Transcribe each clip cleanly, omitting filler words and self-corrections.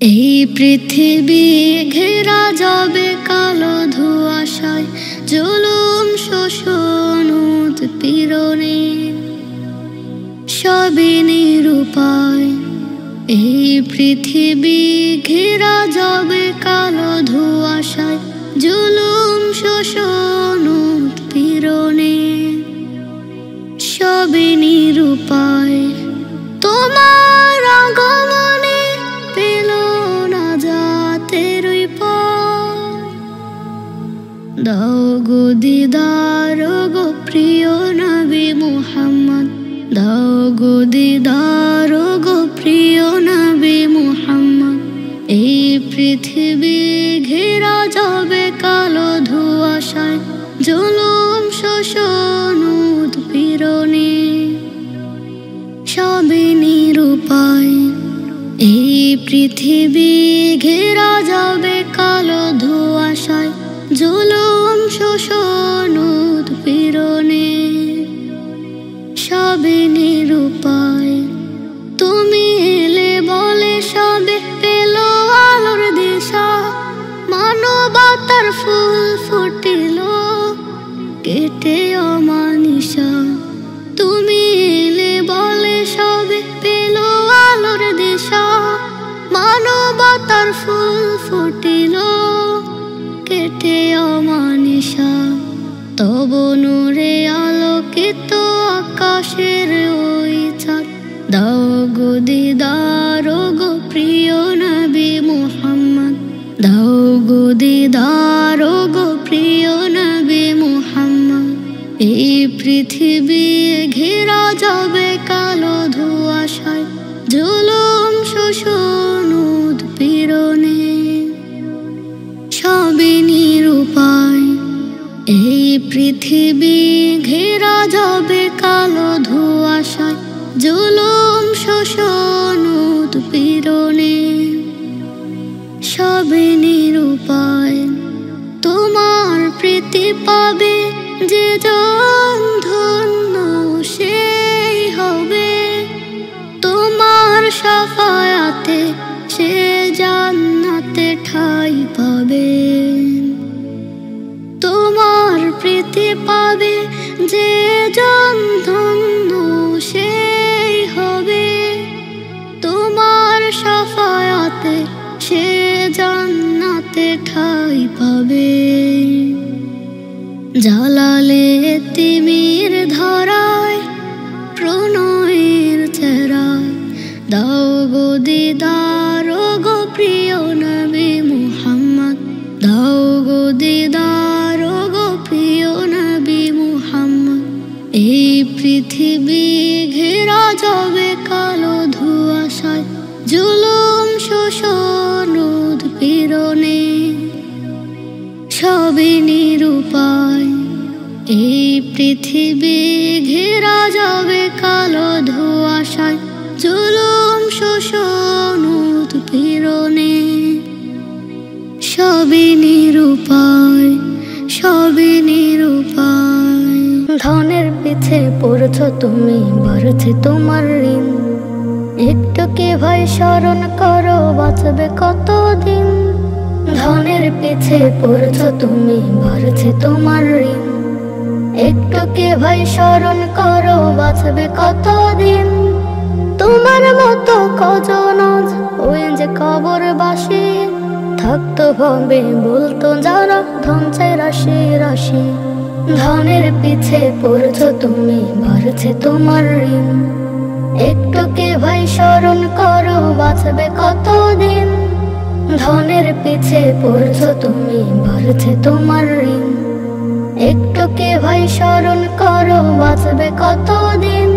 এই পৃথিবী ঘেরা যাবে কালো ধোঁয়াশায়, জুলুম শোষণ উৎপীড়নে সবই নিরুপায়। এই পৃথিবী ঘেরা যাবে কালো ধোঁয়াশায়, জুলুম শোষণ উৎপীড়নে সবই নিরুপায়। তোমার আগমনে পেল না জাতের পথ, দাও গো দিদার গো প্রিয় নবী মুহাম্মদ, দাও গো দিদার গো প্রিয় নবী মুহাম্মদ। এই পৃথিবী ঘেরা যাবে কালো ধোঁয়াশায়, জুলুম শোষণ উৎপীড়নে সবই নিরুপায়। এই পৃথিবী ঘেরা যাবে কালো ধোঁয়াশায়, জুলুম শোষণ উৎপীড়নে সবই নিরুপায়। তুমি এলে বলে সবে পেল আলোর দিশা, মানবতার ফুল ফুটিল কেটে অমানিশা। তুমি এলে বলে সবে পেল আলোর দিশা, মানবতার ফুল ফুটিল কেটে অমানিশা। তব নূরে আলোকিত আকাশের ওই চাঁদ, দাও গো দিদার গো প্রিয় নবী মুহাম্মদ, দাও গো দিদার গো প্রিয় নবী মুহাম্মদ। এই পৃথিবী ঘেরা যাবে কালো ধোঁয়াশায়, জুলুম শোষণ উৎপীড়নে সবই নিরুপায়। এই পৃথিবী ঘেরা যাবে কালো ধোঁয়াশায়, জুলুম শোষণ উৎপীড়নে সবই নিরুপায়। তোমার প্রীতি পাবে যে জন ধন্য সেই হবে, তোমার শাফায়াতে সে জান্নাতে ঠাঁই পাবে। তোমার প্রীতি পাবে যে জন ধন্য সেই হবে, তোমার শাফায়াতে সে জান্নাতে ঠাঁই পাবে। জালালে তিমির ধরায় প্রণয়ের চেরায়, দাও গো দিদার গো প্রিয় নবী মুহাম্মদ, দাও গো দিদার গো প্রিয় নবী মুহাম্মদ। এই পৃথিবী ঘেরা যাবে কালো ধোঁয়াশায়, জুলুম শোষণ উৎপীড়নে সবই নিরুপায়। এই পৃথিবী ঘেরা যাবে কালো ধোঁয়াশায়, জুলুম শোষণ উৎপীড়নে সবই নিরুপায়, সবই নিরুপায়। ধনের পিছে পড়ছ তুমি, বাড়ছে তোমার ঋণ, একটু কে ভাই স্মরণ করো বাঁচবে কতদিন। ধনের পিছে পড়ছ তুমি, বাড়ছে তোমার ঋণ, একটু কে ভাই স্মরণ করো বাঁচবে কতদিন। তোমার মতো কজন আজ ওই যে কবরবাসী, থাকতো ভাবে বলতো যারা ধন চাই রাশি রাশি। ধনের পিছে পড়ছ তুমি, বাড়ছে তোমার ঋণ, একটু কে ভাই স্মরণ করো বাঁচবে কতদিন। ধনের পিছে পড়ছ তুমি, বাড়ছে তোমার ঋণ, একটু কে ভাই স্মরণ করো বাঁচবে কতদিন।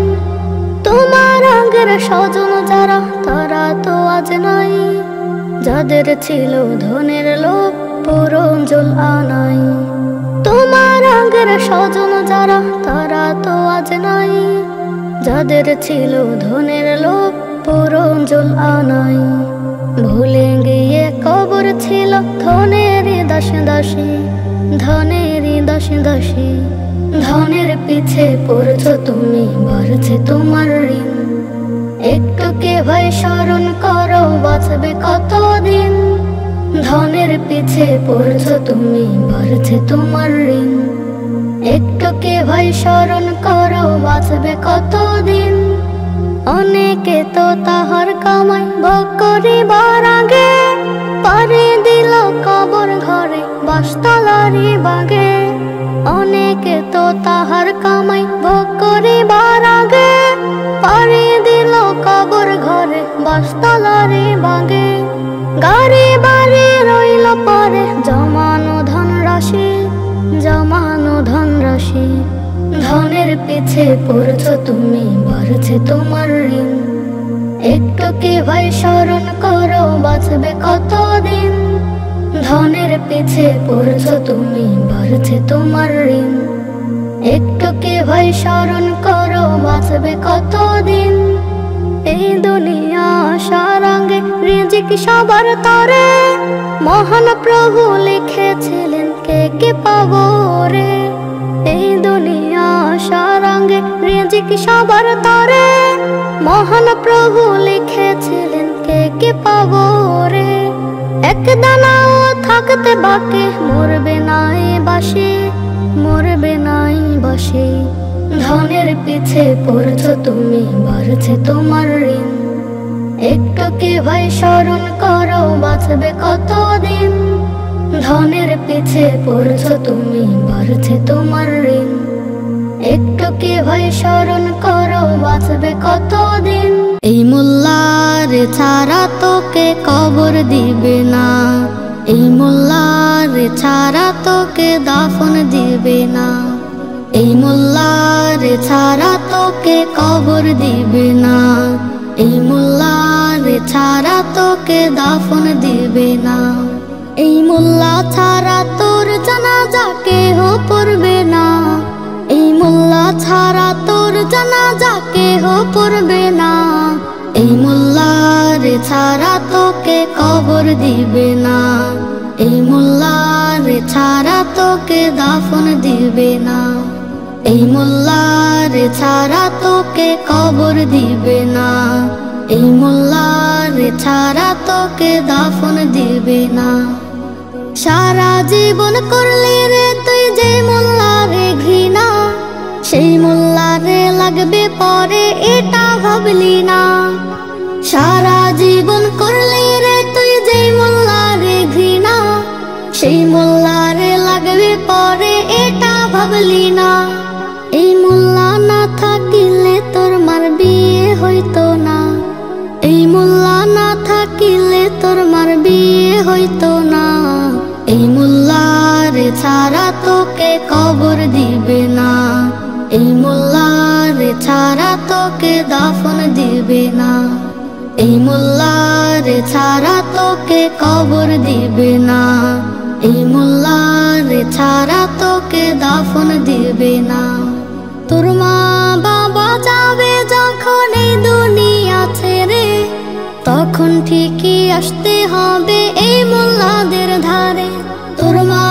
তোমার আগের স্বজন যারা তারা তো আজ নাই, যাদের ছিল ধনের লোভ পুরঞ্জল আনাই। তোমার আগের স্বজন যারা তারা তো আজ নাই, যাদের ছিল ধনের লোভ পুরঞ্জল আনাই। ভুলে গিয়ে কবর ছিল ধনেরই দাসী দাসী, ধনেরই দাসী দাসী। ধনের পিছে পড়ছ তুমি, বাড়ছে তোমার ঋণ, একটু কে ভাই স্মরণ করো বাঁচবে কত ধনের পিছে পড়ছো তুমি, বাড়ছে তোমার ঋণ। একটুকে ভাই স্মরণ করো, বাঁচবে কতদিন। অনেকে তো তাহার কামাই ভোগ করিবার আগে পাড়ি দিল কবর ঘরে বাসতলারি বাগে। অনেকে তো তাহার কামাই ভোগ করিবার আগে পাড়ি দিল কবর ঘরে বাসতলারি বাগে। গাড়ি বাড়ি রইল পরে জমানো ধন রাশি, জমানো ধন রাশি। ধনের পিছে পড়ছো তুমি, বাড়ছে তোমার ঋণ। একটুকে ভাই স্মরণ করো, বাঁচবে কতদিন। ধনের পিছে পড়ছো তুমি, বাড়ছে তোমার ঋণ। একটুকে ভাই স্মরণ করো, বাঁচবে কতদিন। এই দুনিয়া আসার আগে রিজিক সবার তরে মহান প্রভু লিখেছিলেন কে কে পাবো রে। এই দুনিয়া আসার আগে রিজিক সবার তরে মহান প্রভু লিখেছিলেন কে কে পাবো রে। এক দানাও থাকতে বাকি মরবে নাই বাসি, মরবে নাই বাসি। ধনের পিছে পড়ছো তুমি, বাড়ছে তোমার ঋণ। একটুকে ভাই স্মরণ করো, বাঁচবে কতদিন। ধনের পিছে পড়ছো তুমি, বাড়ছে তোমার ঋণ। একটুকে ভাই স্মরণ করো, বাঁচবে কতদিন। এই মোল্লার ছাড়া তোকে কবর দিবে না, এই মোল্লার ছাড়া তোকে দাফন দিবে না। এই মোল্লার ছাড়া তোকে কবর দিবে না, এই মোল্লার ছাড়া তোকে দাফন দিবে না। এই মোল্লা ছাড়া তোর জানাজা কেহ পড়বে না, এই মোল্লা ছাড়া তোর জানাজা কেহ পড়বে না। এই মোল্লার ছাড়া তোকে কবর দিবে না, এই মোল্লার ছাড়া তোকে দাফন দিবে না। এই মোল্লার ছাড়া তোকে কবর দিবে না, এই মোল্লার ছাড়া তোকে দাফন দিবে না। সারা জীবন করলি রে তুই যে মোল্লারে ঘৃণা, সেই মোল্লারে লাগবে পরে এটা ভাবলি না। সারা জীবন করলি রে তুই যে মোল্লারে ঘৃণা, সেই মোল্লারে লাগবে পরে এটা ভাবলি না। এই মোল্লা না থাকিলে তোর মার বিয়ে হইতো না, এই মোল্লা না থাকিলে তোর মার বিয়ে হইতো না। এই মোল্লার ছাড়া তোকে কবর দিবে না, এই মোল্লার ছাড়া তোকে দাফন দিবে না। এই মোল্লার ছাড়া তোকে কবর দিবে না, এই মোল্লার ছাড়া তোকে দাফন দিবে না। তোর মা বাবা যাবে যখন এই দুনিয়া ছেড়ে, তখন ঠিকই আসতে হবে এই মোল্লাদের ধারে। তোর মা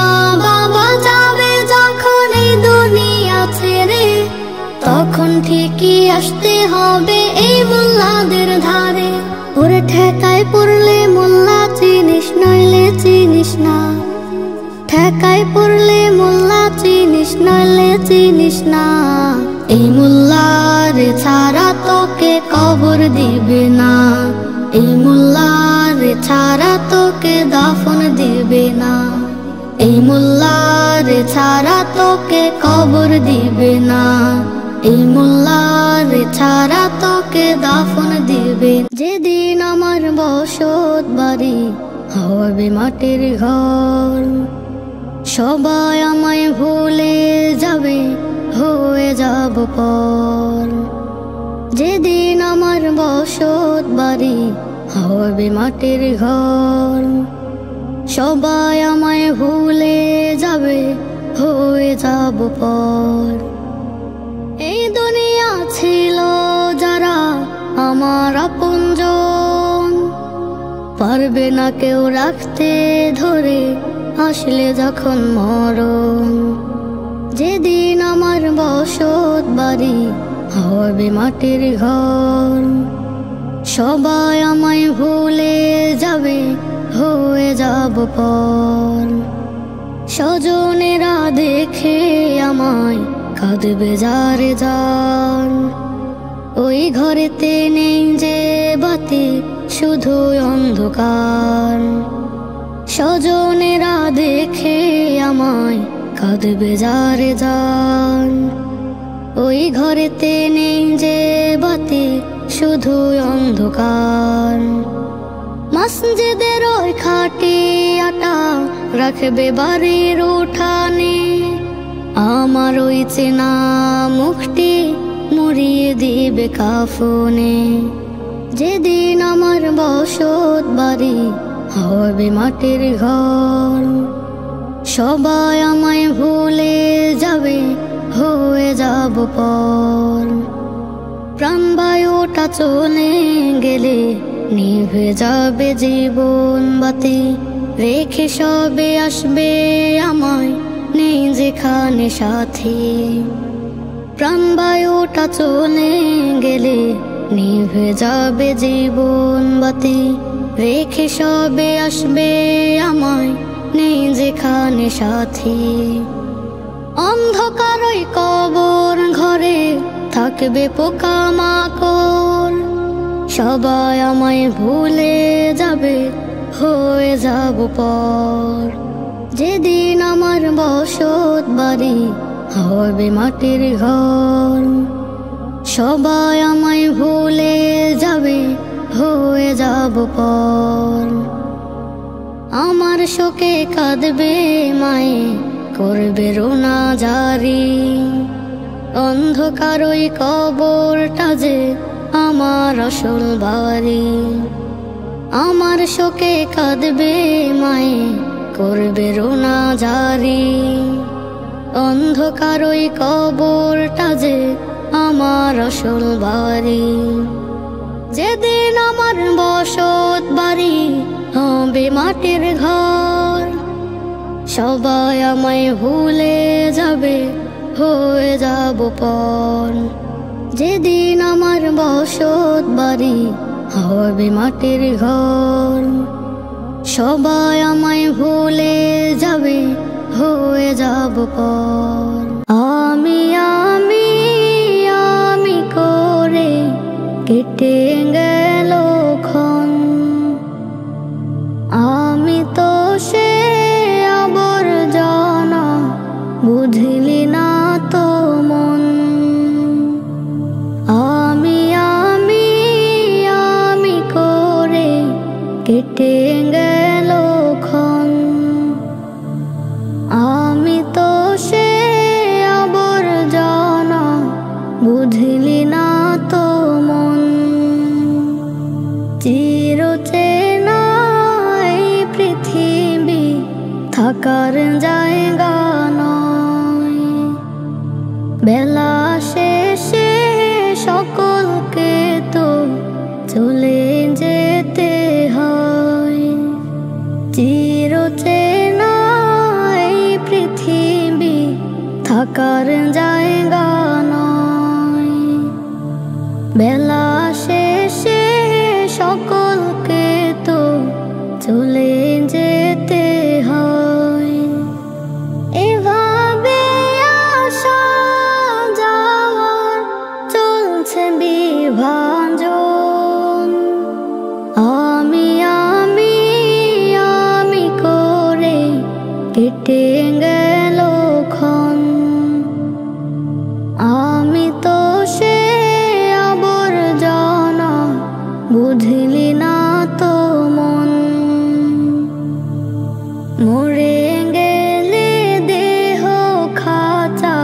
বাবা যাবে যখন এই দুনিয়া ছেড়ে, তখন ঠিকই আসতে হবে এই মোল্লাদের ধারে। ওরে ঠেকায় পড়লে মোল্লা চিনিস নইলে চিনিস না, ঠেকায় পড়লে মোল্লা চিনিস নইলে চিনিস না। এই মোল্লার ছাড়া তোকে কবর দিবে না, এই মোল্লার ছাড়া তোকে দাফন দিবে না। এই মোল্লার ছাড়া তোকে কবর দিবে না, এই মোল্লার ছাড়া তোকে দাফন দিবে। যেদিন আমার বসত বাড়ি হবে মাটির ঘর, সবাই আমায় ভুলে যাবে হয়ে যাব পর। যেদিন আমার বসত বাড়ি হবে মাটির ঘর, সবাই আমায় ভুলে যাবে হয়ে যাব পর। এই দুনিয়া ছিল যারা আমার আপনজন, পারবে না কেউ রাখতে ধরে আসলে যখন মরণ। যেদিন আমার বসত বাড়ি হবে মাটির ঘর, সবাই আমায় ভুলে যাবে হয়ে যাব পর। স্বজনেরা দেখে আমায় কাঁদবে যারে যান, ওই ঘরেতে নেই যে বাতি শুধু অন্ধকার। স্বজনেরা দেখে আমায় কাঁদবে যারে যান, ওই ঘরেতে নেই যে বাতি শুধু অন্ধকার। মসজিদের ওই খাটিয়াটা রাখবে বাড়ির উঠানে, আমার ওই চেনা মুখটি মুড়িয়ে দিবে কাফনে। যেদিন আমার বসত বাড়ি হবে মাটির ঘর, সবাই আমায় ভুলে যাবে, হয়ে যাব পর। প্রাণবায়ুটা চলে গেলে নিভে যাবে জীবন বাতি, রেখে সবে আসবে আমায় নেই যেখানে সাথী। প্রাণবায়ুটা চলে গেলে নিভে যাবে জীবন বাতি, রেখে সবে আসবে আমায় নেই যেখানে সাথী। অন্ধকার ওই কবর ঘরে থাকবে পোকামাকড়, সবাই আমায় ভুলে যাবে, হয়ে যাব পর। যেদিন আমার বসত বাড়ি হবে মাটির ঘর, সবাই আমায় ভুলে যাবে, হয়ে যাব পর। আমার শোকে কাঁদবে মায়ে, করবে রোনা জারি, অন্ধকার ওই কবরটা যে আমার আসল বাড়ি। আমার শোকে কাঁদবে মায়ে, করবে রোনা জারি, অন্ধকার ওই কবরটা যে আমার আসল বাড়ি। যেদিন আমার বসত বাড়ি হবে মাটির ঘর, সবাই আমায় ভুলে যাবে, হয়ে যাব পর। যেদিন আমার বসত বাড়ি হবে মাটির ঘর, সবাই আমায় ভুলে যাবে, হয়ে যাব পর। আমি আমি আমি করে কেটে গেল ক্ষণ, আমি তো সে আবর্জনা, বুঝলি না তো মন। আমি আমি আমি করে কেটে গেল ক্ষণ, আমি তো সে আবর্জনা, বুঝলি না তো মন। চিরচেনা এই পৃথিবী থাকার জায়গা নয়, বেলা শেষে সকলকে তো চলে যেতে হয়। চিরচেনা এই পৃথিবী থাকার জায়গা নয়, বেলা শেষে সকলকে তো চলে যেতে হয়। এভাবে আসা যাওয়ার চলছে বিভাজন, আমি আমি আমি করে কেটে গেল ক্ষণ, আমি তো সে আবর্জনা, বুঝলি না তো মন। মরে গেলে দেহ খাঁচা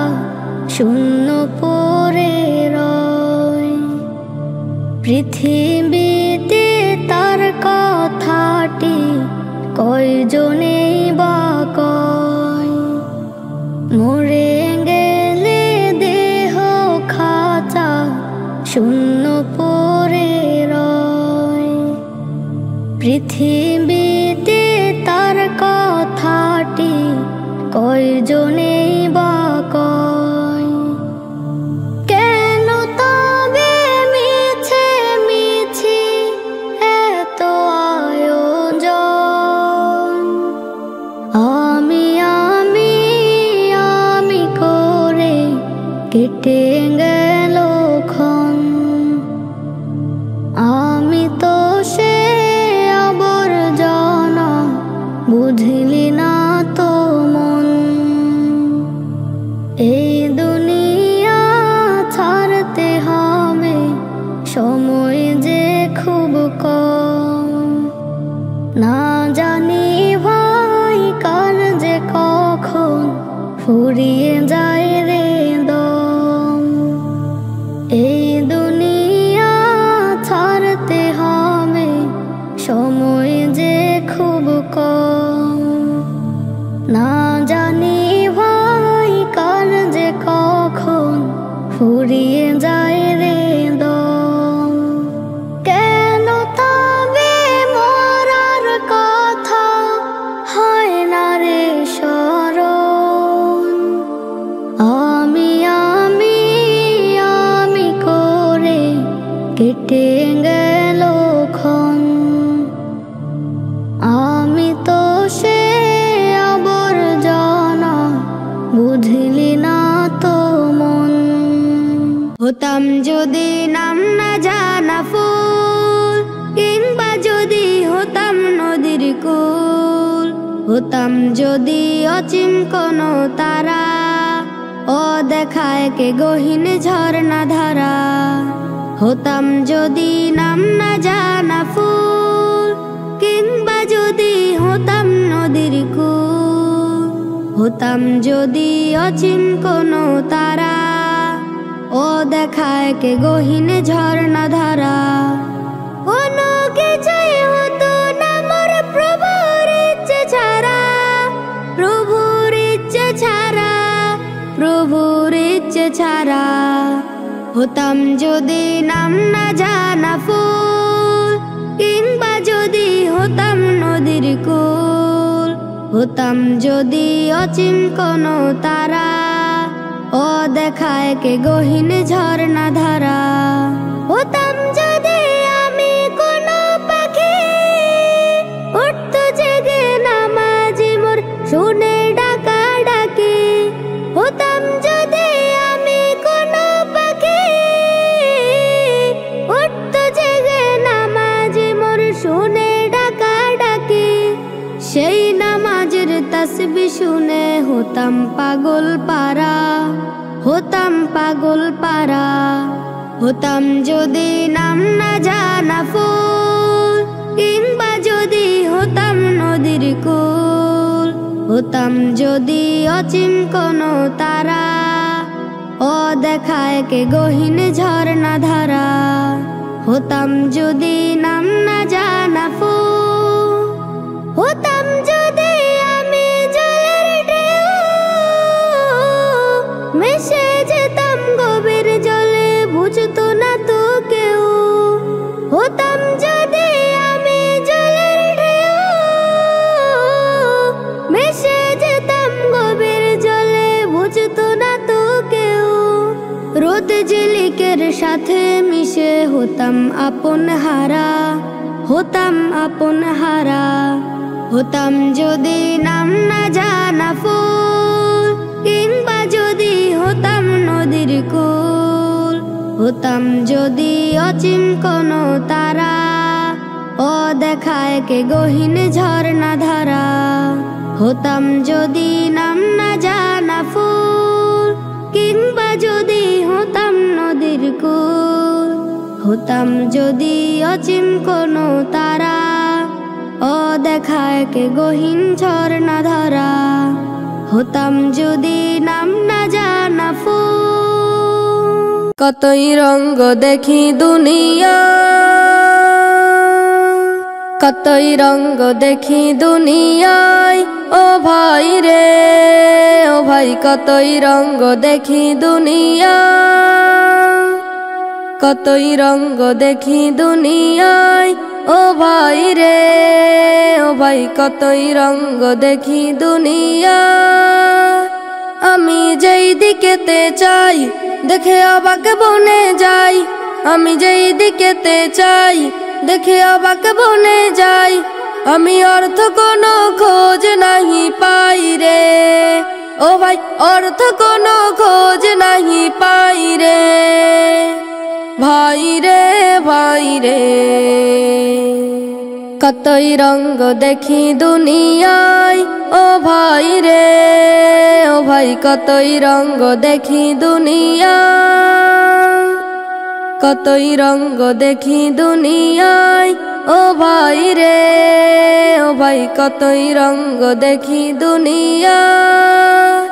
শূন্য পড়ে রয়, পৃথিবীতে তার কথাটি কয়জনেই বা কয়। মরে গেলে দেহ খাঁচা শূন্য পড়ে রয়, পৃথিবীতে তার কথাটি কয়জনেই বা কয়। কেন তবে মিছে মিছি এত আয়োজন, কেটে গেল ক্ষণ। আমি তো সে আবর্জনা, বুঝলি না তো মন। এই দুনিয়া ছাড়তে হবে, সময় যে খুব কম। না জানি ভাই কার যে কখন ফুরিয়ে যায় রে দম। এই দুনিয়া ছাড়তে হবে, সময় যে খুব কম। না জানি ভাই কার যে কখন ফুরিয়ে যায় রে দম। কেন তবে মরার কথা হয় না রে স্মরণ? আমি আমি আমি করে কেটে গেল ক্ষণ। আমি তো সে আবর্জনা, বুঝলি না তো মন। হতাম যদি নাম না জানা ফুল, কিংবা যদি হতাম নদীর কূল। হতাম যদি অচিন কোনো তারা, ও দেখায় কে গহীন ঝর্ণা ধারা। হতাম যদি নাম না জানা ফুল, কিংবা যদি হতাম নদীর কূল। হতাম যদি অচিন কোনো তারা, ও দেখায় কে গহীন ঝর্ণা ধারা। কোনো কিছুই হতো না মোর প্রভুর ইচ্ছে ছাড়া, প্রভুর ইচ্ছে ছাড়া, প্রভুর ইচ্ছে ছাড়া। হতাম যদি নাম না জানা ফুল, কিংবা যদি হতাম নদীর কূল। হতাম যদি অচিন কোনো তারা, ও দেখায় কে গহীন ঝর্ণা ধারা। হতাম যদি আমি কোনো পাখি, উঠতো জেগে নামাজি মোর শুনে ডাকা ডাকি। হতাম যদি আমি কোনো পাখি, উঠতো জেগে নামাজি মোর শুনে ডাকা ডাকি। সেই নামাজের তাসবিহ শুনে হতাম পাগল পারা, হতাম পাগল পারা। হতাম যদি নাম না জানা ফুল, কিংবা যদি হতাম নদীর কূল। হতাম যদি অচিন কোনো তারা, ও দেখায় কে গহীন ঝর্ণা ধারা। হতাম যদি নাম না জানা ফুল, হতাম যদি আমি জলের ঢেউ, মিশে যেতাম গভীর জলে, বুঝতো না তো কেউ। হতাম যদি আমি জলের ঢেউ, মিশে যেতাম গভীর জলে, বুঝতো না তো কেউ। রোদ ঝিলিকের সাথে মিশে হতাম আপন হারা, হতাম আপন হারা। হতাম যদি নাম না জানা ফুল, কিংবা যদি হতাম নদীর কূল। হতাম যদি অচিন কোনো তারা, ও দেখায় কে গহীন ঝর্ণা ধারা। হতাম যদি নাম না জানা ফুল, কিংবা যদি হতাম নদীর কূল। হতাম যদি অচিন কোনো তারা, ও দেখায় কে গহীন ঝর্ণা ধারা। হতাম যদি নাম না জানা ফুল। কতই রঙ্গ দেখি দুনিয়া, কতই রঙ্গ দেখি দুনিয়ায়। ও ভাই রে ও ভাই, কতই রঙ্গ দেখি দুনিয়া, কতই রঙ্গ দেখি দুনিয়ায়। ও ভাই রে ও ভাই, কতই রঙ্গ দেখি দুনিয়া। আমি যেই দিকেতে চাই দেখে অবাক বনে যাই, আমি যেই দিকেতে চাই দেখে অবাক বনে যাই। আমি অর্থ কোনো খোঁজ নাহি পাই রে, ও ভাই অর্থ কোনো খোঁজ নাহি পাই রে ভাই রে ভাই রে। কতই রঙ্গ দেখি দুনিয়ায় ও ভাই রে ও ভাই কতই রঙ্গ দেখি দুনিয়ায় কতই রঙ্গ দেখি দুনিয়ায় ও ভাই রে ও ভাই কতই রঙ্গ দেখি দুনিয়ায়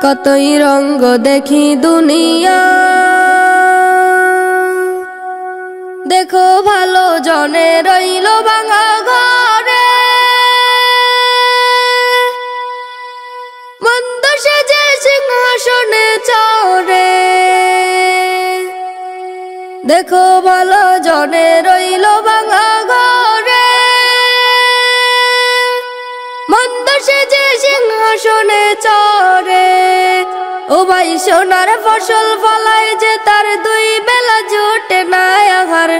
কতই রঙ্গ দেখি দুনিয়ায়। দেখো ভালো জনে রইল ভাঙা ঘরে মন্দ সেজে সিংহাসনে চড়ে। দেখো ভালো জনে রইল ভাঙা ঘরে মন্দ সেজে সিংহাসনে চড়ে। ও ভাই সোনার ফসল ফলায় যে তার দুই বেলা জোটে না আহার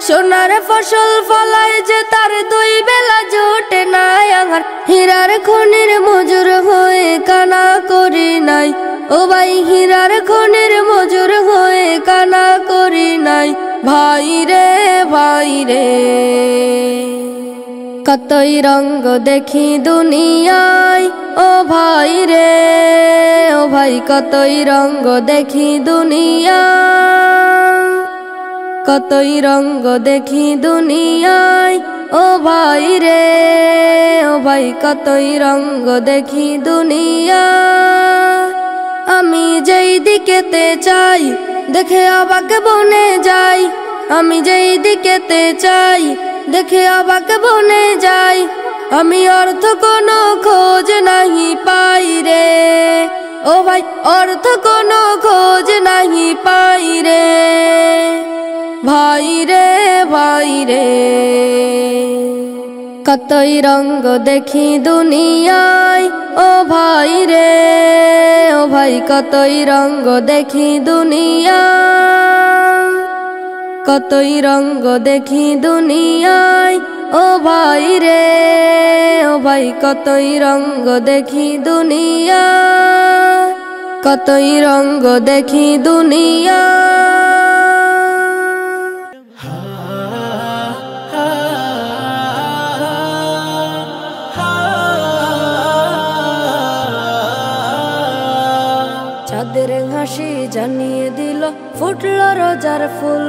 সোনার ফসল ফলায় যে তার দুই বেলা জোটে না আহার হীরার খনির মজুর হয়ে কানা করি নাই ও ভাই হীরার খনির মজুর হয়ে কানা করি নাই ভাই রে ভাই রে। কতই রঙ্গ দেখি দুনিয়ায় ও ভাই রে ও ভাই কতই রঙ্গ দেখি দুনিয়ায় কতই রঙ্গ দেখি দুনিয়ায় ও ভাই রে ও ভাই কতই রঙ্গ দেখি দুনিয়ায়। আমি যেই দিকেতে চাই দেখে অবাক বনে যাই আমি যেই দিকেতে চাই দেখে অবাক বনে যাই আমি অর্থ কোনো খোঁজ নাহি পাই রে ও ভাই অর্থ কোনো খোঁজ নাহি পাই রে ভাই রে ভাই রে। কতই রঙ্গ দেখি দুনিয়ায় ও ভাই রে ও ভাই কতই রঙ্গ দেখি দুনিয়ায় কতই রঙ্গ দেখি দুনিয়ায় ও ভাই রে ও ভাই কতই রঙ্গ দেখি দুনিয়ায় কতই রঙ্গ দেখি দুনিয়ায়। চাঁদের হাসি জানিয়ে দিল ফুটল রোজার ফুল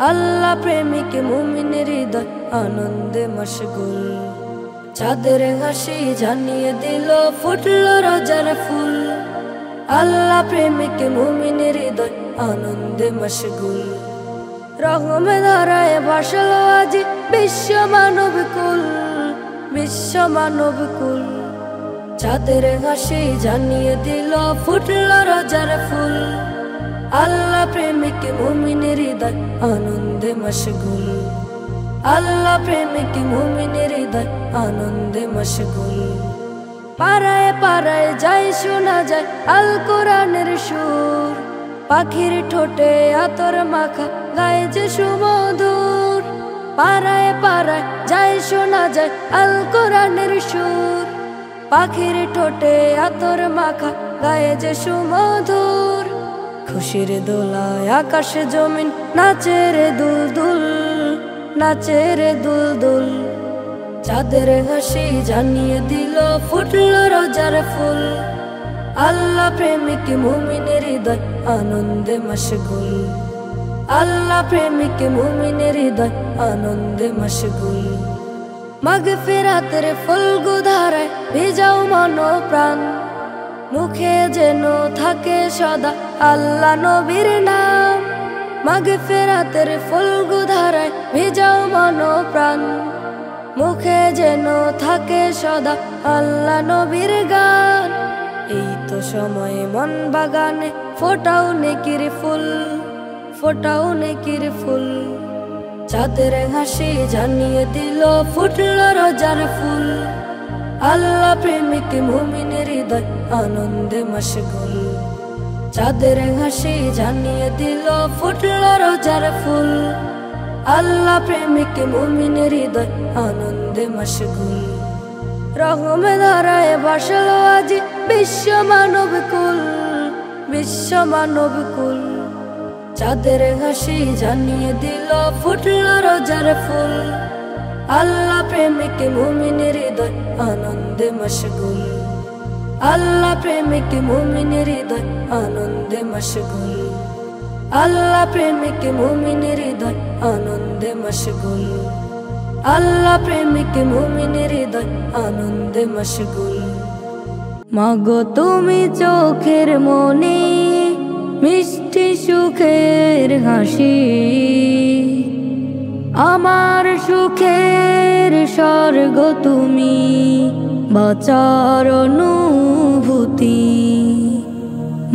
আল্লাহ প্রেমিক মুমিনের হৃদয় আনন্দে মশগুল। চাঁদের হাসি জানিয়ে দিল ফুটল রোজার ফুল আল্লাহ প্রেমিক মুমিনের হৃদয় আনন্দে মশগুল। রহমে ধারায় ভাসল আজি বিশ্ব মানব কুল বিশ্ব মানব কুল। চাঁদের হাসি জানিয়ে দিল ফুটল রোজার ফুল আল্লাহ প্রেমিক মুমিনের হৃদয় আনন্দে মশগুল আল্লাহ প্রেমিক মুমিনের হৃদয় আনন্দে মশগুল। পাড়ায় পাড়ায় যাই শোনা যায় আল কোরআনের সুর পাখির ঠোঁটে আতর মাখা গায়ে যে সুমধুর। পাড়ায় পাড়ায় যাই শোনা যায় আল কোরআনের সুর পাখির ঠোঁটে আতর মাখা গায়ে যে সুমধুর। খুশির দোলায় আকাশ জমিন নাচে রে দুল দুল নাচে রে দুল দুল। চাঁদের হাসি জানিয়ে দিল ফুটল রোজার ফুল আল্লাহ প্রেমিক মুমিনের হৃদয় আনন্দে মশগুল আল্লাহ প্রেমিক মুমিনের হৃদয় আনন্দে মশগুল। মাগফিরাতের ফুলগু ধারায় ভিজাও মন প্রাণ মুখে যেন থাকে সদা আল্লাহ নবীর নাম। মাগফিরাতের ফুলগু ধারায় ভিজাও মন প্রাণ মুখে যেন থাকে সদা আল্লাহ নবীর গান। এই তো সময় মন বাগানে ফোটাও নেকির ফুল ফোটাও নেকির ফুল। চাঁদের হাসি জানিয়ে দিল ফুটল রোজার ফুল আল্লাহ প্রেমিক মুমিনের হৃদয় আনন্দে মশগুল। চাঁদের হাসি জানিয়ে দিল ফুটল রোজার ফুল আল্লাহ প্রেমিক মুমিনের হৃদয় আনন্দে মশগুল রহমে ধারায় ভাসলো আজি বিশ্ব মানব কুল, বিশ্ব মানব কুল। চাঁদের হাসি জানিয়ে দিল ফুটল রোজার ফুল। আল্লাহ প্রেমিক মুমিনের হৃদয় আনন্দে মশগুল। আল্লাহ প্রেমিক মুমিনের হৃদয় আনন্দে মশগুল। আল্লাহ প্রেমিক মুমিনের হৃদয় আনন্দে মশগুল। আল্লাহ প্রেমিক মুমিনের হৃদয় আনন্দে মশগুল। মাগো তুমি চোখের মনি, মিষ্টি সুখের হাসি, আমার সুখের স্বর্গ তুমি, বাঁচার অনুভূতি।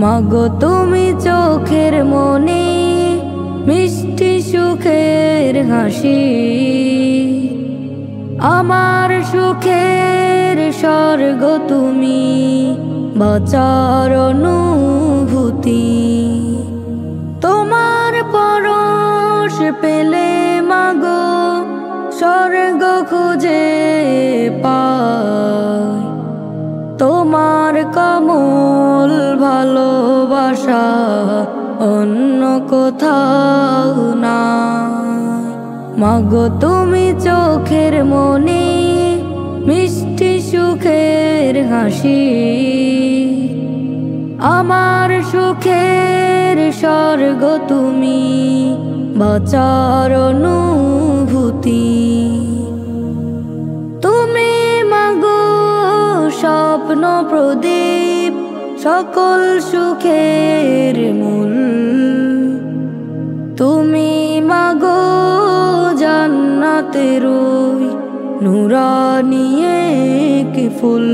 মাগো তুমি চোখের মনি, মিষ্টি সুখের হাসি, আমার সুখের স্বর্গ তুমি, বাঁচার অনুভূতি। তোমার পরশ পেলে মাগো স্বর্গ খুঁজে পাই। তোমার কমল ভালোবাসা অন্য কোথাও নাই। মাগো তুমি চোখের মনি, মিষ্টি সুখের হাসি, আমার সুখের স্বর্গ তুমি, বাঁচার অনুভূতি। তুমি মাগো স্বপ্ন প্রদীপ, সকল সুখের মূল। তুমি মাগো জান্নাতের ওই নুরানি এক ফুল।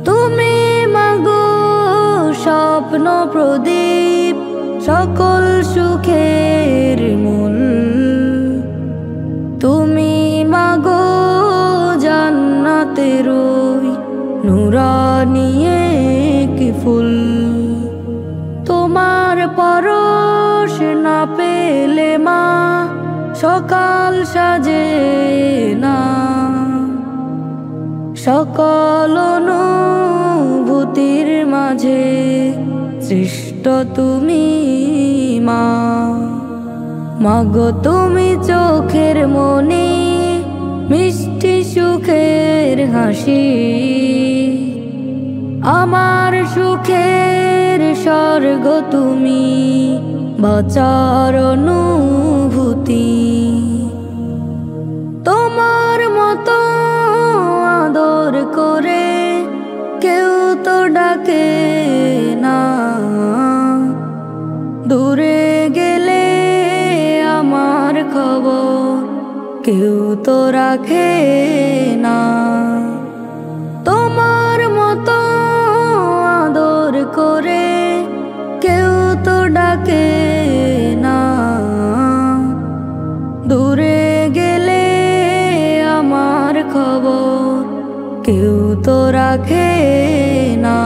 তুমি মাগো স্বপ্ন প্রদীপ, সকল সুখের মূল। তুমি মাগো জান্নাতের ওই নুরানি এক ফুল। তোমার পরশ না পেলে মা সকাল সাজে না। সকল অনুভূতির মাঝে সৃষ্ট তুমি মা। মাগো তুমি চোখের মনি, মিষ্টি সুখের হাসি, আমার সুখের স্বর্গ তুমি, বাঁচার অনুভূতি। তোমার মতো আদর করে কেউ তো ডাকে না। দূরে গেলে আমার খবর কেউ তো রাখে না। তোমার মতো আদর করে কেউ তো ডাকে না। দূরে গেলে আমার খবর কেউ তো রাখে না।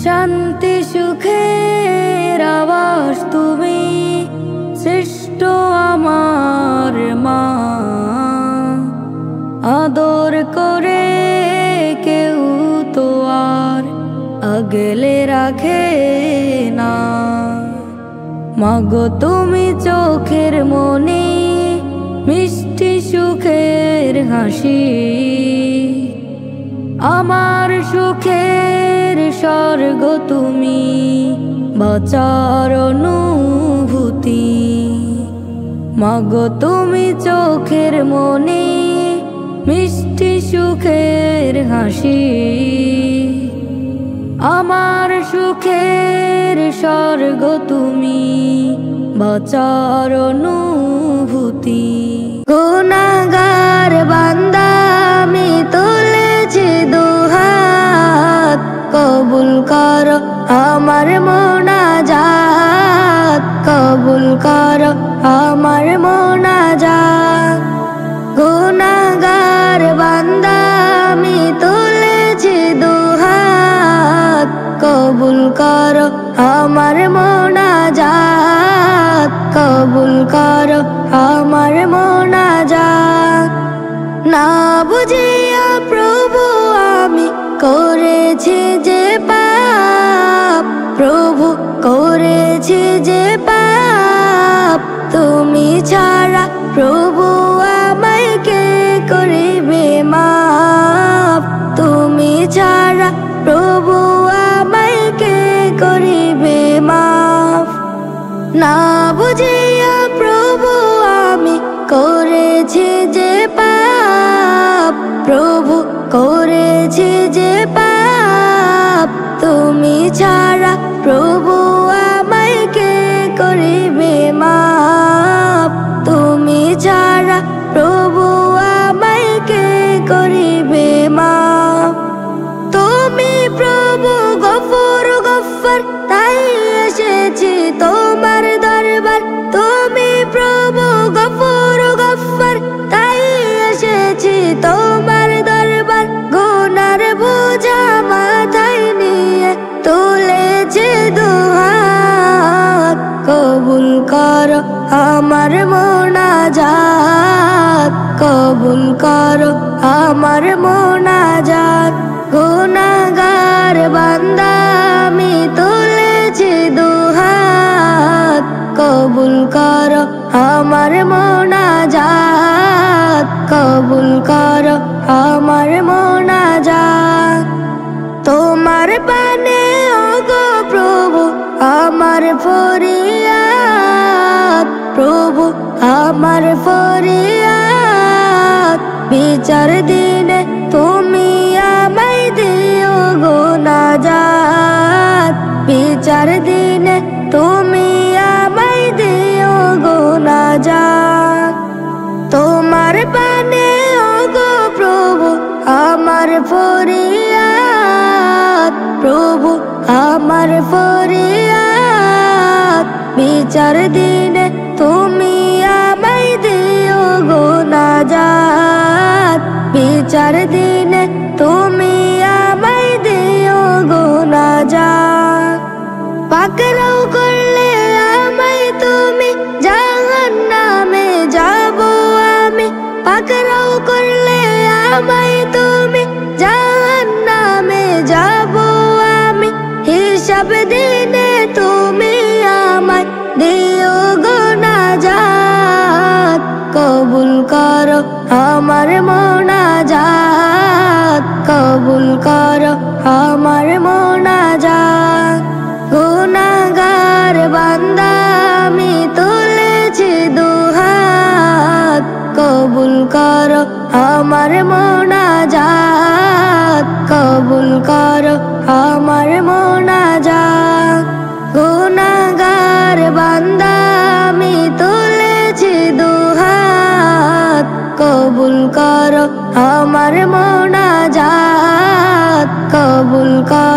শান্তি সুখের আবাস তুমি, শ্রেষ্ঠ আমার মা। আদর করে কেউ তো আর আগলে রাখে না। মাগো তুমি চোখের মনি, মিষ্টি সুখের হাসি, আমার সুখের স্বর্গ তুমি, বাঁচার অনুভূতি। মাগো তুমি চোখের মনি, মিষ্টি সুখের হাসি, আমার সুখের স্বর্গ তুমি, বাঁচার অনুভূতি। গুনাহগার বান্দা আমি তুলেছি দুহাত, কবুল করো আমার মোনাজাত, কবুল করো আমার মোনাজাত। গুনাহগার বান্দা আমি তুলেছি দুহাত, কবুল করো আমার মোনাজাত, কবুল করো আমার মোনাজাত। না বুঝিয়া প্রভু আমি করেছি যে পাপ, প্রভু করেছি যে পাপ, তুমি ছাড়া প্রভু আমায় কে করিবে মাপ, তুমি ছাড়া প্রভু আমায় কে করিবে মাপ। না বুঝিয়া প্রভু আমি করেছি যে পাপ, প্রভু করেছি যে পাপ, তুমি ছাড়া প্রভু আমায় কে করিবে মাপ, তুমি ছাড়া প্রভু আমায় কে করিবে মাপ। তুমি প্রভু গফুর গফ্ফার, তাই এসেছি তোমার দরবার, তুমি প্রভু গফুর গফ্ফার, তাই এসেছি তোমার দরবার। গুনার বোঝা মাথায় নিয়ে তুলেছে দুহাত, কবুল করো আমার মোনাজাত, কবুল করো আমার মোনাজাত। গুনাহগার বান্দা আমি তুলেছি দুহাত, কবুল করো আমার মোনাজাত, কবুল করো আমার মোনাজাত। তোমার পানে ওগো প্রভু আমার ফরিয়াদ, প্রভু আমার ফরিয়াদ। বিচার দিনে তুমি আমায় দিও গো নাজাত, বিচার দিনে তুমি আমায় দিও গো নাজাত। তোমার পানে ওগো প্রভু আমার ফরিয়াদ, প্রভু আমার ফরিয়াদ। বিচার দিনে তুমি আমায় দিও গো নাজাত, বিচার দিনে তুমি আমায় দিও গো নাজাত। পাকড়াও করলে আমায় তুমি জাহান্নামে যাব আমি, পাকড়াও করলে আমায় তুমি জাহান্নামে যাব আমি। হিসাব দিনে তুমি আমায় দিও গো নাজাত, কবুল করো আমার মোনাজাত, কবুল করো আমার মোনাজাত। গুনাহগার বান্দা আমি তুলেছি দুহাত, কবুল করো আমার মোনাজাত, কবুল করো আমার মোনাজাত। গুনাহগার বান্দা আমি তুলেছি দুহাত, কবুল করো আমার মোনাজাত, কবুল করো।